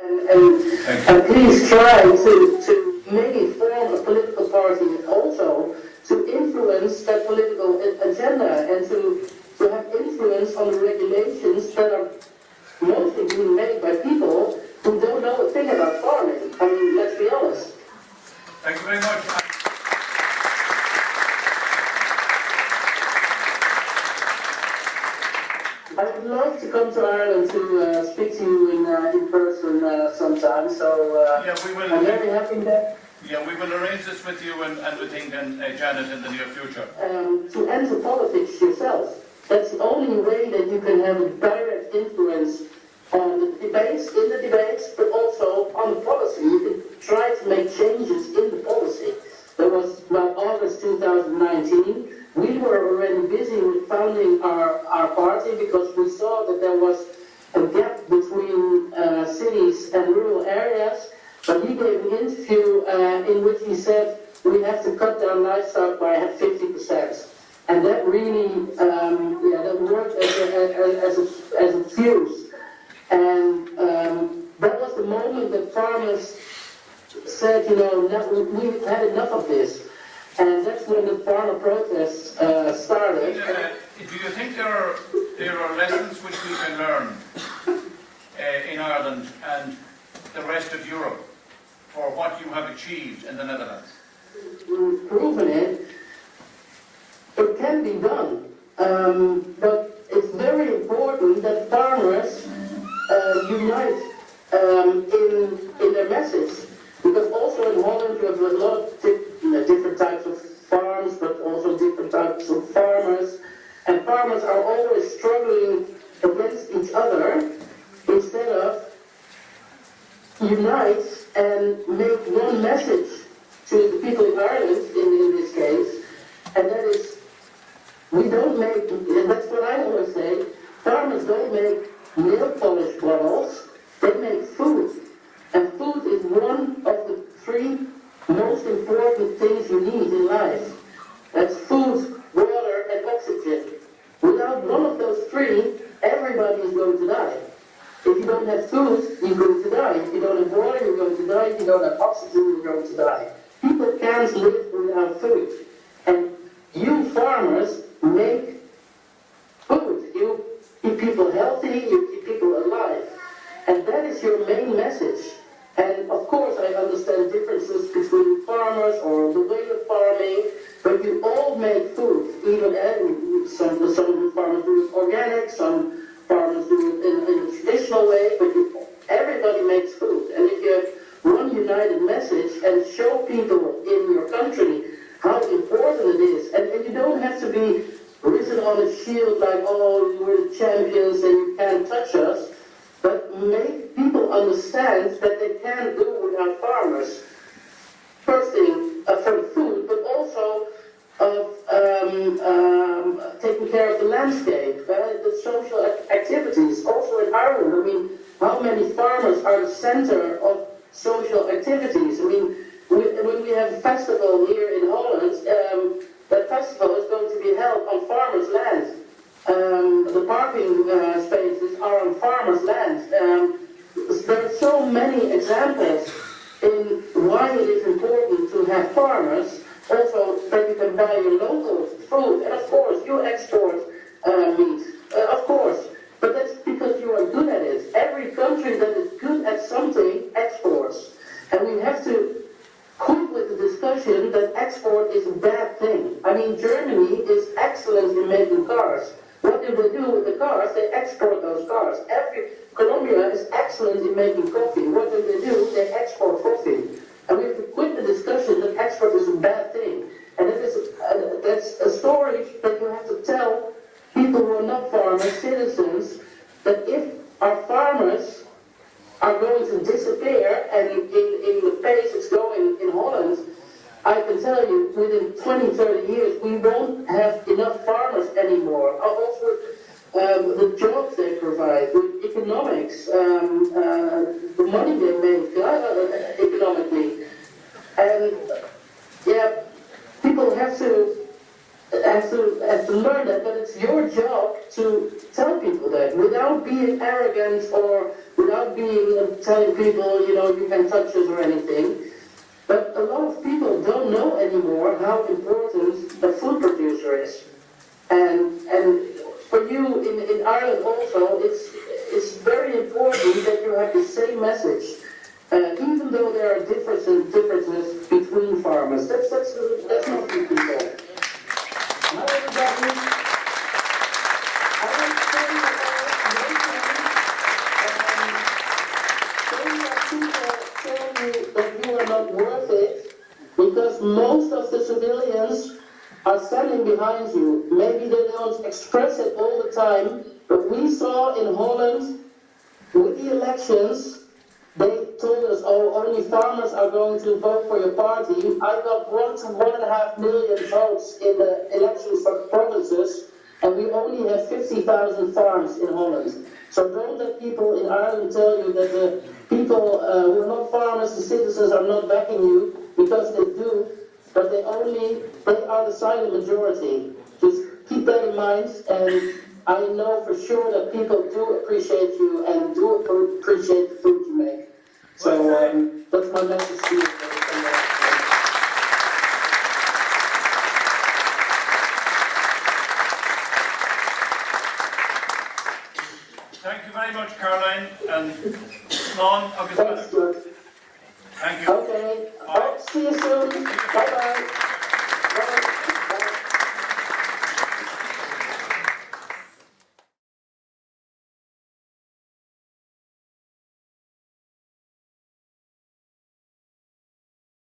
And please try to maybe form a political party also to influence that political agenda and to have influence on the regulations that are mostly being made by people who don't know a thing about farming. I mean, let's be honest. Thank you very much. I would love to come to Ireland to speak to you in person sometime, so yeah, we will, I'm very happy that... Yeah, we will arrange this with you and with England, Janet, in the near future. To enter politics yourself. That's the only way that you can have a direct influence on the debates, but also on the policy. You can try to make changes in the policy. There was, August 2019, we were already busy with founding our party because we saw that there was a gap between cities and rural areas. But he gave an interview in which he said we have to cut down livestock by 50%. And that really, that worked as a fuse. And that was the moment that farmers said, we've had enough of this. And that's when the farmer protests started. Do you think there are lessons which we can learn in Ireland and the rest of Europe for what you have achieved in the Netherlands? We've proven it. It can be done. But it's very important that farmers unite in their message. Because also in Holland you have a lot of different types of farms, but also different types of farmers. And farmers are always struggling against each other instead of unite and make one message to the people in Ireland, in this case, and that is, we don't make, and that's what I always say, farmers don't make nail polish bottles, they make food. And food is one of the three most important things you need in life. That's food, water, and oxygen. Without one of those three, everybody is going to die. If you don't have food, you're going to die. If you don't have water, you're going to die. If you don't have oxygen, you're going to die. People can't live without food. And you farmers make food. You keep people healthy, you keep people alive. And that is your main message. And of course I understand differences between farmers or the way of farming, but you all make food. Even some farmers do it organic, some farmers do it in a traditional way, but everybody makes food. And if you have one united message and show people in your country how important it is, and you don't have to be risen on a shield like, oh, we're the champions and you can't touch us, but make people understand that they can't do without farmers. First thing, for the food, but also of taking care of the landscape, the social activities. Also in Ireland, I mean, how many farmers are the center of social activities? I mean, when we have a festival here in Holland, that festival is going to be held on farmers' land. The parking spaces are on farmers' land. There are so many examples in why it is important to have farmers. Also, that you can buy your local food, and of course, you export meat, of course. But that's because you are good at it. Every country that is good at something exports, and we have to quit with the discussion that export is a bad thing. I mean, Germany is excellent in making cars. What do they do with the cars? They export those cars. Colombia is excellent in making coffee. What do? They export coffee. And we have to quit the discussion that export is a bad thing. And that's a story that you have to tell people who are not farmers, citizens, that if our farmers are going to disappear, and in the pace it's going in Holland, I can tell you, within 20, 30 years, we won't have enough farmers anymore. Also, the jobs they provide, with economics, the money they make economically. And yeah, people have to learn that, but it's your job to tell people that without being arrogant or without telling people, you can touch us or anything. But a lot of people don't know anymore how important the food producer is. And for you in Ireland also, it's very important that you have the same message. Even though there are differences between farmers, that's not the people. Hi everybody. I want to tell you about that you are not worth it, because most of the civilians are standing behind you. Maybe they don't express it all the time, but we saw in Holland, with the elections, they told us, oh, only farmers are going to vote for your party. I got 1 to 1.5 million votes in the elections for provinces, and we only have 50,000 farms in Holland. So don't let people in Ireland tell you that the people who are not farmers, the citizens, are not backing you, because they do, but they are the silent majority. Just keep that in mind, and I know for sure that people do appreciate you and do appreciate the food you make. So that's my message to you. Thank you very much, Caroline, and Lon, Thanks, Stuart. Thank you. Okay. See you soon. Bye-bye.